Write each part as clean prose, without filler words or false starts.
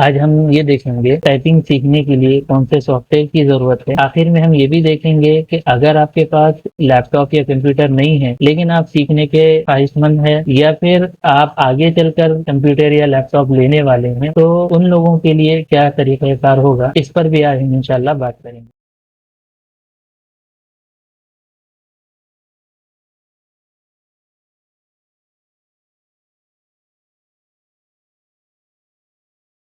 आज हम ये देखेंगे टाइपिंग सीखने के लिए कौन से सॉफ्टवेयर की जरूरत है। आखिर में हम ये भी देखेंगे कि अगर आपके पास लैपटॉप या कंप्यूटर नहीं है लेकिन आप सीखने के ख्वाहिशमंद है या फिर आप आगे चलकर कंप्यूटर या लैपटॉप लेने वाले हैं, तो उन लोगों के लिए क्या तरीकाकार होगा, इस पर भी आज हम इंशाल्लाह बात करेंगे।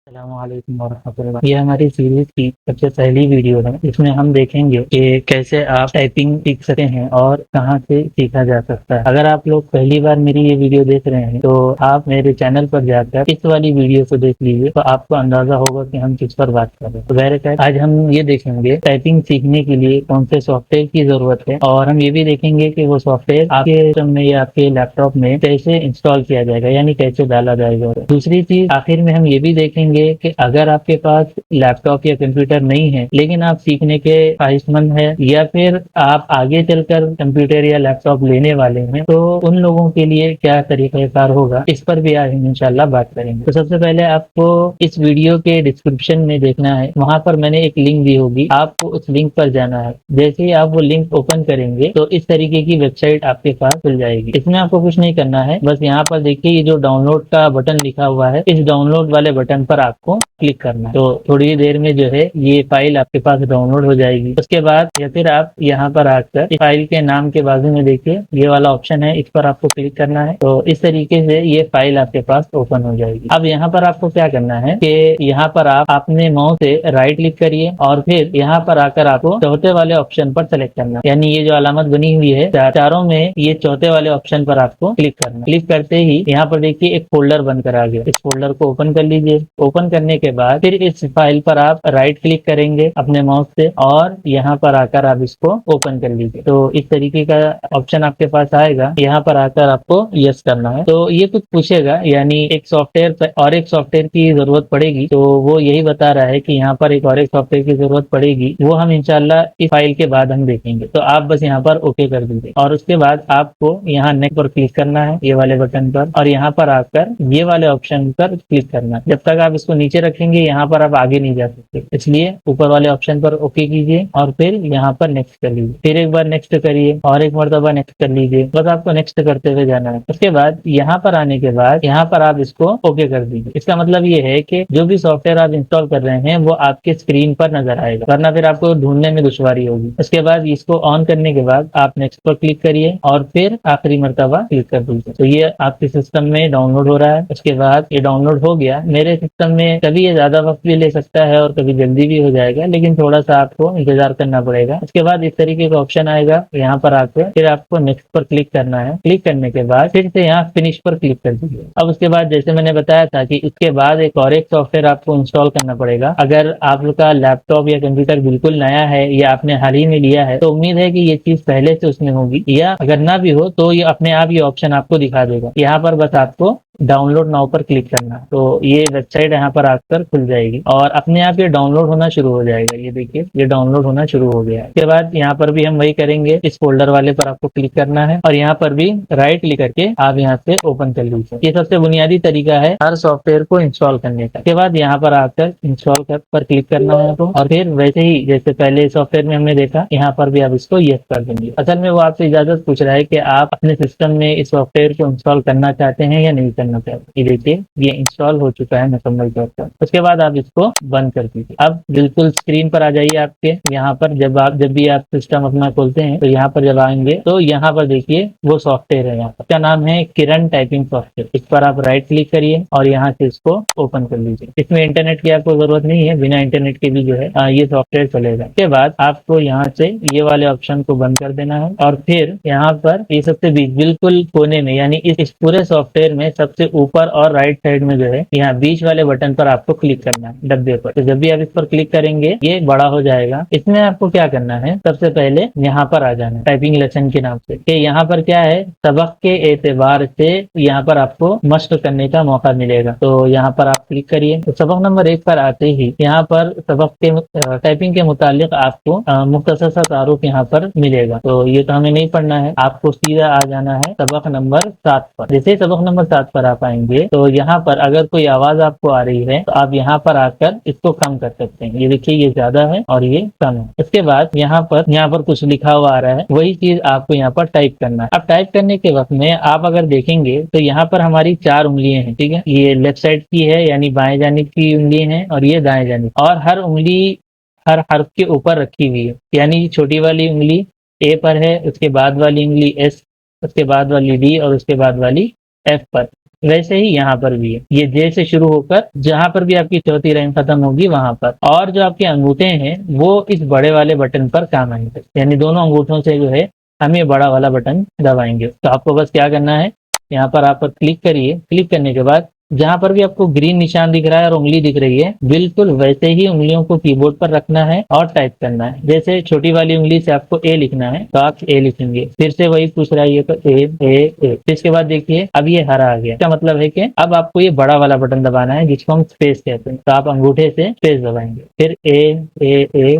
अस्सलामुअलैकुम वरहमतुल्लाह। ये हमारी सीरीज की सबसे पहली वीडियो है। इसमें हम देखेंगे कि कैसे आप टाइपिंग सीख सकते हैं और कहाँ से सीखा जा सकता है। अगर आप लोग पहली बार मेरी ये वीडियो देख रहे हैं तो आप मेरे चैनल पर जाकर इस वाली वीडियो को देख लीजिए, तो आपको अंदाजा होगा कि हम किस पर बात कर रहे हैं। तो बहरकैफ आज हम ये देखेंगे टाइपिंग सीखने के लिए कौन से सॉफ्टवेयर की जरूरत है, और हम ये भी देखेंगे कि वो सॉफ्टवेयर आपके सिस्टम में या आपके लैपटॉप में कैसे इंस्टॉल किया जाएगा, यानी कैसे डाला जाएगा। दूसरी चीज आखिर में हम ये भी देखेंगे कि अगर आपके पास लैपटॉप या कंप्यूटर नहीं है लेकिन आप सीखने के ख्वाहिशमंद है या फिर आप आगे चलकर कंप्यूटर या लैपटॉप लेने वाले हैं, तो उन लोगों के लिए क्या तरीकाकार होगा, इस पर भी आज हम इंशाल्लाह बात करेंगे। तो सबसे पहले आपको इस वीडियो के डिस्क्रिप्शन में देखना है, वहां पर मैंने एक लिंक दी होगी, आपको उस लिंक पर जाना है। जैसे ही आप वो लिंक ओपन करेंगे तो इस तरीके की वेबसाइट आपके पास खुल जाएगी। इसमें आपको कुछ नहीं करना है, बस यहाँ पर देखिए ये जो डाउनलोड का बटन लिखा हुआ है, इस डाउनलोड वाले बटन पर आपको क्लिक करना है। तो थोड़ी ही देर में जो है ये फाइल आपके पास डाउनलोड हो जाएगी। उसके बाद या फिर आप यहाँ पर आकर इस फाइल के नाम के बाजू में देखिए ये वाला ऑप्शन है, इस पर आपको क्लिक करना है। तो इस तरीके से ये फाइल आपके पास ओपन हो जाएगी। अब यहाँ पर आपको क्या करना है कि यहाँ पर आप अपने माउस से राइट क्लिक करिए और फिर यहाँ पर आकर आपको चौथे वाले ऑप्शन पर सेलेक्ट करना है, यानी ये जो अलामत बनी हुई है चारों में, ये चौथे वाले ऑप्शन पर आपको क्लिक करना है। क्लिक करते ही यहाँ पर देखिए एक फोल्डर बनकर आ गया, इस फोल्डर को ओपन कर लीजिए। ओपन करने के बाद फिर इस फाइल पर आप राइट क्लिक करेंगे अपने माउस से और यहाँ पर आकर आप इसको ओपन कर लीजिए। तो इस तरीके का ऑप्शन आपके पास आएगा, यहाँ पर आकर आपको यस करना है। तो ये कुछ पूछेगा, यानी एक सॉफ्टवेयर और एक सॉफ्टवेयर की जरूरत पड़ेगी, तो वो यही बता रहा है कि यहाँ पर एक और एक सॉफ्टवेयर की जरूरत पड़ेगी, वो हम इंशाल्लाह इस फाइल के बाद हम देखेंगे। तो आप बस यहाँ पर ओके कर दीजिए और उसके बाद आपको यहाँ नेक्स्ट पर क्लिक करना है, ये वाले बटन पर, और यहाँ पर आकर ये वाले ऑप्शन पर क्लिक करना है। जब तक आप इसको नीचे रखेंगे यहाँ पर आप आगे नहीं जा सकते, इसलिए ऊपर वाले ऑप्शन पर ओके कीजिए और फिर यहाँ पर नेक्स्ट कर लीजिए। फिर एक बार नेक्स्ट करिए और एक मरतबा नेक्स्ट कर लीजिए, बस आपको नेक्स्ट करते हुए जाना है। उसके बाद यहाँ पर आने के बाद यहाँ पर आप इसको ओके कर दीजिए। इसका मतलब ये है कि जो भी सॉफ्टवेयर आप इंस्टॉल कर रहे हैं वो आपके स्क्रीन पर नजर आएगा, वरना फिर आपको ढूंढने में दुश्वारी होगी। उसके बाद इसको ऑन करने के बाद आप नेक्स्ट पर क्लिक करिए और फिर आखिरी मरतबा क्लिक कर दीजिए। तो ये आपके सिस्टम में डाउनलोड हो रहा है। उसके बाद ये डाउनलोड हो गया। मेरे सिस्टम में कभी ये ज्यादा वक्त भी ले सकता है और कभी जल्दी भी हो जाएगा, लेकिन थोड़ा सा आपको इंतजार करना पड़ेगा। उसके बाद इस तरीके का ऑप्शन आएगा, यहाँ पर आकर फिर आपको नेक्स्ट पर क्लिक करना है। क्लिक करने के बाद फिर से यहाँ फिनिश पर क्लिक कर दीजिए। अब उसके बाद जैसे मैंने बताया था कि इसके बाद एक और एक सॉफ्टवेयर आपको इंस्टॉल करना पड़ेगा। अगर आपका लैपटॉप या कंप्यूटर बिल्कुल नया है या आपने हाल ही में लिया है तो उम्मीद है कि ये चीज पहले से उसमें होगी, या अगर ना भी हो तो ये अपने आप ये ऑप्शन आपको दिखा देगा। यहाँ पर बस आपको डाउनलोड नाउ पर क्लिक करना, तो ये वेबसाइट यहाँ पर आकर खुल जाएगी और अपने आप ये डाउनलोड होना शुरू हो जाएगा। ये देखिए ये डाउनलोड होना शुरू हो गया है। इसके बाद यहाँ पर भी हम वही करेंगे, इस फोल्डर वाले पर आपको क्लिक करना है और यहाँ पर भी राइट क्लिक करके आप यहाँ से ओपन कर लीजिए। ये सबसे बुनियादी तरीका है हर सॉफ्टवेयर को इंस्टॉल करने का। इसके बाद यहाँ पर आकर इंस्टॉल पर क्लिक करना है आपको, और फिर वैसे ही जैसे पहले सॉफ्टवेयर में हमने देखा यहाँ पर भी आप इसको यस कर देंगे। असल में वो आपसे इजाजत पूछ रहा है कि आप अपने सिस्टम में इस सॉफ्टवेयर को इंस्टॉल करना चाहते हैं या नहीं करना चाहते। ये देखिए ये इंस्टॉल हो चुका है मुकम्मल तौर पर। उसके बाद आप इसको बंद कर दीजिए। अब बिल्कुल स्क्रीन पर आ जाइए आपके, यहाँ पर जब भी आप सिस्टम अपना खोलते हैं तो यहाँ पर जब आएंगे तो यहाँ पर देखिए वो सॉफ्टवेयर है, यहाँ पर इसका नाम है किरण टाइपिंग सॉफ्टवेयर। इस पर आप राइट क्लिक करिए और यहाँ से इसको ओपन कर लीजिए। इसमें इंटरनेट की आपको जरूरत नहीं है, बिना इंटरनेट के भी जो है ये सॉफ्टवेयर चलेगा। इसके बाद आपको यहाँ से ये वाले ऑप्शन को बंद कर देना है और फिर यहाँ पर ये सबसे बिल्कुल कोने में, यानी इस पूरे सॉफ्टवेयर में सबसे ऊपर और राइट साइड में जो है यहाँ बीच वाले बटन पर आपको क्लिक करना है, डब्बे पर। तो जब भी आप इस पर क्लिक करेंगे ये बड़ा हो जाएगा। इसमें आपको क्या करना है, सबसे पहले यहाँ पर आ जाना है टाइपिंग लेसन के नाम से, कि यहाँ पर क्या है, सबक के एतबार से यहाँ पर आपको मश्क करने का मौका मिलेगा। तो यहाँ पर आप क्लिक करिए। तो सबक नंबर 1 पर आते ही यहाँ पर सबक के टाइपिंग के मुतालिक आपको मुख्तसर सा तारुफ यहाँ पर मिलेगा। तो ये तो हमें नहीं पढ़ना है, आपको सीधा आ जाना है सबक नंबर 7 पर। जैसे सबक नंबर 7 पर पर आप आएंगे तो यहाँ पर अगर कोई आवाज आपको आ रही है तो आप यहाँ पर आकर इसको कम कर सकते हैं। ये देखिए ये ज्यादा है और ये कम है। इसके बाद यहाँ पर कुछ लिखा हुआ आ रहा है, वही चीज आपको यहाँ पर टाइप करना है। अब टाइप करने के वक्त में आप अगर देखेंगे तो यहाँ पर हमारी 4 उंगलियां हैं, ठीक है। ये लेफ्ट साइड की है यानी बाएं जानिब की उंगली है और ये दाएं जानिब, और हर उंगली हर हर्फ के ऊपर रखी हुई है। यानी छोटी वाली उंगली ए पर है, उसके बाद वाली उंगली एस, उसके बाद वाली डी और उसके बाद वाली एफ पर। वैसे ही यहाँ पर भी है, ये जे से शुरू होकर जहां पर भी आपकी चौथी लाइन खत्म होगी वहां पर। और जो आपके अंगूठे हैं वो इस बड़े वाले बटन पर काम आएंगे, यानी दोनों अंगूठों से जो है हम ये बड़ा वाला बटन दबाएंगे। तो आपको बस क्या करना है, यहाँ पर आप क्लिक करिए। क्लिक करने के बाद जहां पर भी आपको ग्रीन निशान दिख रहा है और उंगली दिख रही है, बिल्कुल वैसे ही उंगलियों को कीबोर्ड पर रखना है और टाइप करना है। जैसे छोटी वाली उंगली से आपको ए लिखना है तो आप ए लिखेंगे, फिर से वही पूछ रहा है ये तो ए। इसके बाद देखिए अब ये हरा आ गया। इसका मतलब है कि अब आपको ये बड़ा वाला बटन दबाना है जिसको हम स्पेस कहते हैं। तो आप अंगूठे से स्पेस दबाएंगे, फिर ए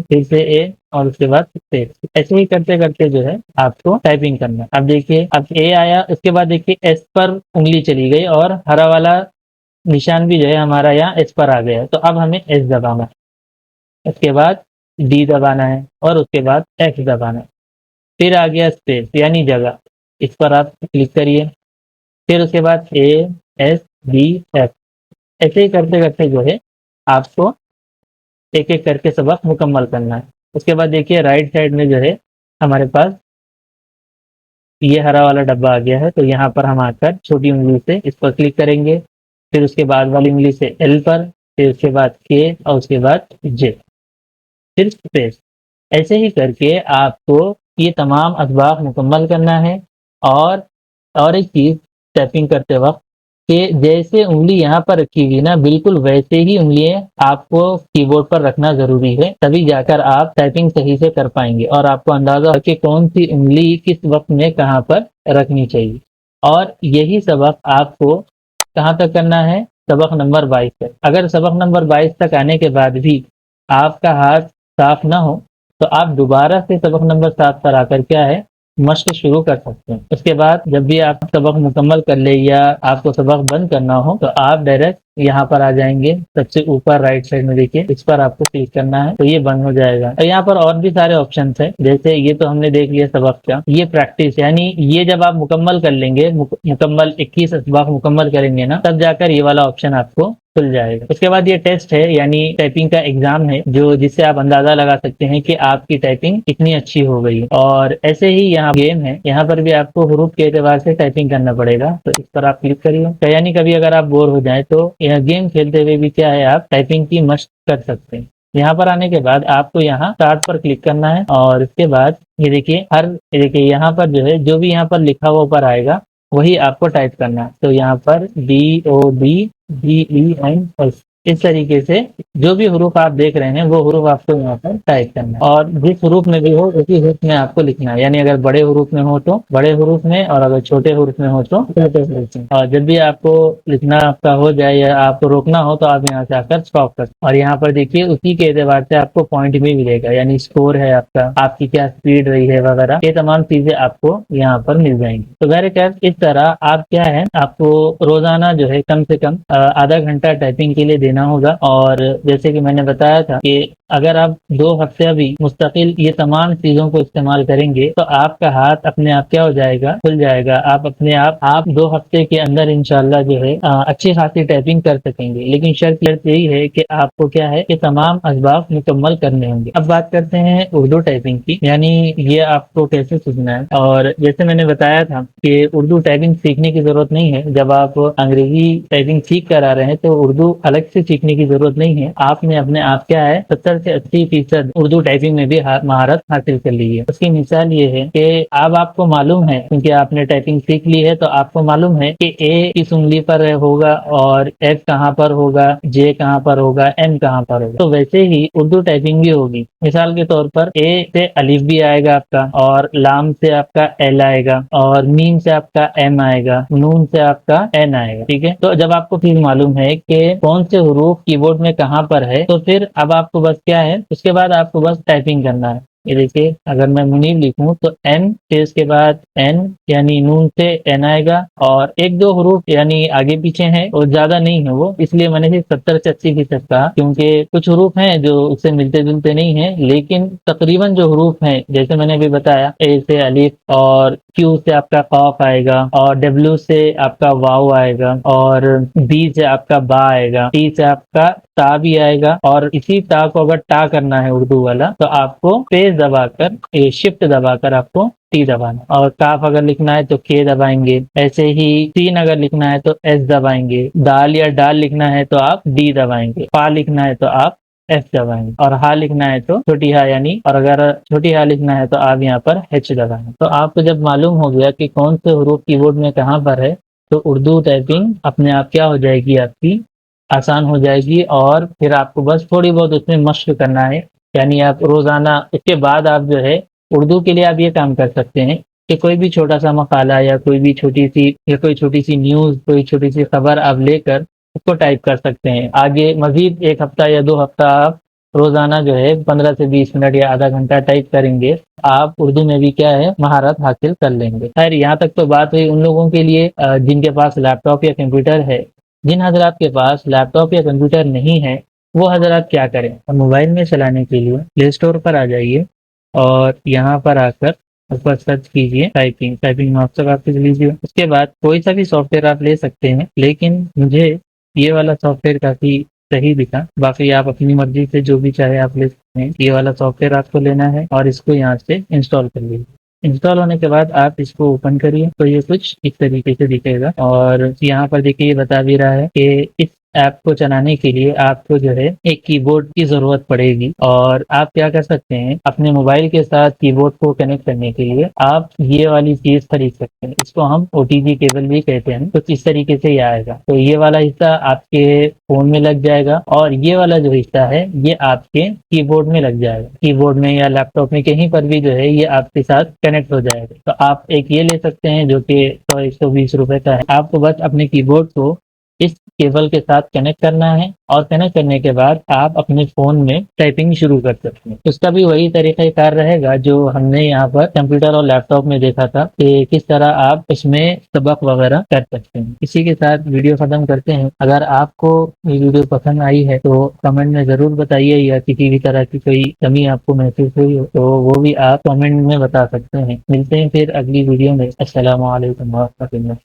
फिर से ए और उसके बाद स्पेस। ऐसे ही करते करते जो है आपको टाइपिंग करना है। अब देखिए अब ए आया, उसके बाद देखिए एस पर उंगली चली गई और हरा वाला निशान भी जो है हमारा यहाँ एस पर आ गया। तो अब हमें एस दबाना है, उसके बाद डी दबाना है और उसके बाद एक्स दबाना है। फिर आ गया स्पेस यानी जगह, इस पर आप क्लिक करिए। फिर उसके बाद ए एस डी एफ। ऐसे ही करते करते जो है आपको एक एक करके सबक मुकम्मल करना है। उसके बाद देखिए राइट साइड में जो है हमारे पास ये हरा वाला डब्बा आ गया है। तो यहाँ पर हम आकर छोटी उंगली से इस पर क्लिक करेंगे, फिर उसके बाद वाली उंगली से एल पर, फिर उसके बाद के और उसके बाद जे, फिर स्पेस। ऐसे ही करके आपको ये तमाम असबाब मुकम्मल करना है। और एक चीज टाइपिंग करते वक्त कि जैसे उंगली यहाँ पर रखी हुई ना, बिल्कुल वैसे ही उंगलियां आपको कीबोर्ड पर रखना जरूरी है, तभी जाकर आप टाइपिंग सही से कर पाएंगे और आपको अंदाजा हो कि कौन सी उंगली किस वक्त में कहाँ पर रखनी चाहिए। और यही सबक आपको कहाँ तक करना है, सबक नंबर 22 तक। अगर सबक नंबर 22 तक आने के बाद भी आपका हाथ साफ ना हो तो आप दोबारा से सबक नंबर 7 पर आकर क्या है मश्क शुरू कर सकते हैं। उसके बाद जब भी आप सबक मुकम्मल कर ले या आपको सबक बंद करना हो तो आप डायरेक्ट यहाँ पर आ जाएंगे, सबसे ऊपर राइट साइड में देखिए इस पर आपको क्लिक करना है तो ये बंद हो जाएगा। और यहाँ पर और भी सारे ऑप्शन है, जैसे ये तो हमने देख लिया सबक का, ये प्रैक्टिस यानी ये जब आप मुकम्मल कर लेंगे, मुकम्मल 21 सबक मुकम्मल करेंगे ना, तब जाकर ये वाला ऑप्शन आपको खुल जाएगा। उसके बाद ये टेस्ट है यानी टाइपिंग का एग्जाम है जो जिससे आप अंदाजा लगा सकते हैं कि आपकी टाइपिंग कितनी अच्छी हो गई। और ऐसे ही यहाँ गेम है, यहाँ पर भी आपको हुरूफ के एतबार से टाइपिंग करना पड़ेगा। तो इस पर आप क्लिक करिए। तो यानी कभी अगर आप बोर हो जाए तो यह गेम खेलते हुए भी क्या है आप टाइपिंग की मशक कर सकते हैं। यहाँ पर आने के बाद आपको यहाँ स्टार्ट पर क्लिक करना है और इसके बाद ये देखिए यहाँ पर जो है जो भी यहाँ पर लिखा हुआ ऊपर आएगा वही आपको टाइप करना है। तो यहाँ पर DODGEN इस तरीके से जो भी हुरूफ आप देख रहे हैं वो हुरूफ आपको यहाँ पर टाइप करना है और जिस हुरूफ में भी हो उसी हुरूफ में आपको लिखना है। यानी अगर बड़े हुरूफ में हो तो बड़े हुरूफ में और अगर छोटे हुरूफ में हो तो छोटे हुरूफ में। और जब भी आपको लिखना आपका हो जाए या आपको रोकना हो तो आप यहाँ से आकर स्टॉप कर। और यहाँ पर देखिए उसी के एतबार से आपको पॉइंट भी मिलेगा, यानी स्कोर है आपका, आपकी क्या स्पीड रही है वगैरह, ये तमाम चीजें आपको यहाँ पर मिल जाएंगी। तो बहरकैफ इस तरह आप क्या है आपको रोजाना जो है कम से कम आधा घंटा टाइपिंग के लिए देना होगा। और जैसे कि मैंने बताया था कि अगर आप 2 हफ्ते अभी मुस्तकिल ये तमाम चीजों को इस्तेमाल करेंगे तो आपका हाथ अपने आप क्या हो जाएगा, खुल जाएगा। आप अपने आप 2 हफ्ते के अंदर इंशाल्लाह जो है अच्छी खासी टाइपिंग कर सकेंगे। लेकिन शर्त यही है कि आपको क्या है कि तमाम असबाब मुकम्मल करने होंगे। अब बात करते हैं उर्दू टाइपिंग की, यानी ये आपको कैसे सीखना है। और जैसे मैंने बताया था कि उर्दू टाइपिंग सीखने की जरूरत नहीं है। जब आप अंग्रेजी टाइपिंग सीख कर आ रहे हैं तो उर्दू अलग से सीखने की जरूरत नहीं है। आपने अपने आप क्या है 70 से 80% उर्दू टाइपिंग में भी महारत हासिल कर ली है। उसकी मिसाल ये है कि अब आपको मालूम है, क्योंकि आपने टाइपिंग सीख ली है, तो आपको मालूम है कि ए किस उंगली पर होगा और एफ कहाँ पर होगा, जे कहाँ पर होगा, एम कहाँ पर होगा। तो वैसे ही उर्दू टाइपिंग भी होगी। मिसाल के तौर पर ए से अलिफ भी आएगा आपका, और लाम से आपका एल आएगा, और मीम से आपका एम आएगा, नून से आपका एन आएगा। ठीक है, तो जब आपको फिर मालूम है कि कौन से हुरूफ कीबोर्ड में कहाँ पर है, तो फिर अब आपको बस क्या है, उसके बाद आपको बस टाइपिंग करना है। ये देखिए, अगर मैं मुनीब लिखूं तो एन, फिर इसके बाद एन यानी नून से एन आएगा, और एक दो हरूफ यानी आगे पीछे हैं और ज्यादा नहीं है वो, इसलिए मैंने सिर्फ 70 से 80% कहा, क्योंकि कुछ हरूफ हैं जो उससे मिलते जुलते नहीं है, लेकिन तकरीबन जो हरूफ हैं, जैसे मैंने अभी बताया, ए से अलिफ, और क्यू से आपका कॉफ आएगा, और डब्ल्यू से आपका वाव आएगा, और बी से आपका बा आएगा, टी से आपका ता भी आएगा, और इसी ता को अगर टा करना है उर्दू वाला तो आपको पेज दबाकर, शिफ्ट दबाकर आपको टी दबाना, और काफ अगर लिखना है तो के दबाएंगे, ऐसे ही सीन अगर लिखना है तो एस दबाएंगे, दाल या डाल लिखना है तो आप डी दबाएंगे, पा लिखना है तो आप एफ दबाएंगे, और हा लिखना है तो छोटी हा यानी, और अगर छोटी हा लिखना है तो आप यहाँ पर एच दबाएंगे। तो आपको जब मालूम हो गया कि कौन से हरूफ कीबोर्ड में कहाँ पर है, तो उर्दू टाइपिंग अपने आप क्या हो जाएगी, आपकी आसान हो जाएगी, और फिर आपको बस थोड़ी बहुत उसमें मशक करना है। यानी आप रोजाना, इसके बाद आप जो है उर्दू के लिए आप ये काम कर सकते हैं कि कोई भी छोटा सा मकाला या कोई छोटी सी न्यूज, कोई छोटी सी खबर आप लेकर उसको टाइप कर सकते हैं। आगे मजीद 1 हफ्ता या 2 हफ्ता आप रोजाना जो है 15 से 20 मिनट या आधा घंटा टाइप करेंगे, आप उर्दू में भी क्या है महारत हासिल कर लेंगे। खैर, यहाँ तक तो बात हुई उन लोगों के लिए जिनके पास लैपटॉप या कंप्यूटर है। जिन हजरात के पास लैपटॉप या कंप्यूटर नहीं है, वो हजरात क्या करें, और मोबाइल में चलाने के लिए प्ले स्टोर पर आ जाइए, और यहाँ पर आकर ऊपर सर्च कीजिए टाइपिंग मास्टर आप लीजिए। उसके बाद कोई सा भी सॉफ्टवेयर आप ले सकते हैं, लेकिन मुझे ये वाला सॉफ्टवेयर काफी सही दिखा। बाकी आप अपनी मर्जी से जो भी चाहे आप ले सकते हैं। ये वाला सॉफ्टवेयर आपको लेना है और इसको यहाँ से इंस्टॉल कर लीजिए। इंस्टॉल होने के बाद आप इसको ओपन करिए तो ये कुछ इस तरीके से दिखेगा, और यहाँ पर देखिए ये बता भी रहा है कि इस ऐप को चलाने के लिए आपको जो है एक कीबोर्ड की जरूरत पड़ेगी, और आप क्या कर सकते हैं, अपने मोबाइल के साथ कीबोर्ड को कनेक्ट करने के लिए आप ये वाली चीज खरीद सकते हैं। इसको हम ओटीजी केबल भी कहते हैं। तो इस तरीके से ये आएगा, तो ये वाला हिस्सा आपके फोन में लग जाएगा, और ये वाला जो हिस्सा है ये आपके कीबोर्ड में लग जाएगा। कीबोर्ड में या लैपटॉप में कहीं पर भी जो है ये आपके साथ कनेक्ट हो जाएगा। तो आप एक ये ले सकते हैं जो कि 100-120 रुपए का है। आपको बस अपने कीबोर्ड को इस केबल के साथ कनेक्ट करना है, और कनेक्ट करने के बाद आप अपने फोन में टाइपिंग शुरू कर सकते हैं। उसका भी वही तरीका कार रहेगा जो हमने यहाँ पर कंप्यूटर और लैपटॉप में देखा था कि किस तरह आप इसमें सबक वगैरह कर सकते हैं। इसी के साथ वीडियो खत्म करते हैं। अगर आपको ये वीडियो पसंद आई है तो कमेंट में जरूर बताइए, या किसी भी तरह की कोई कमी आपको महसूस हुई हो तो वो भी आप कमेंट में बता सकते हैं। मिलते हैं फिर अगली वीडियो में। अस्सलाम वालेकुम।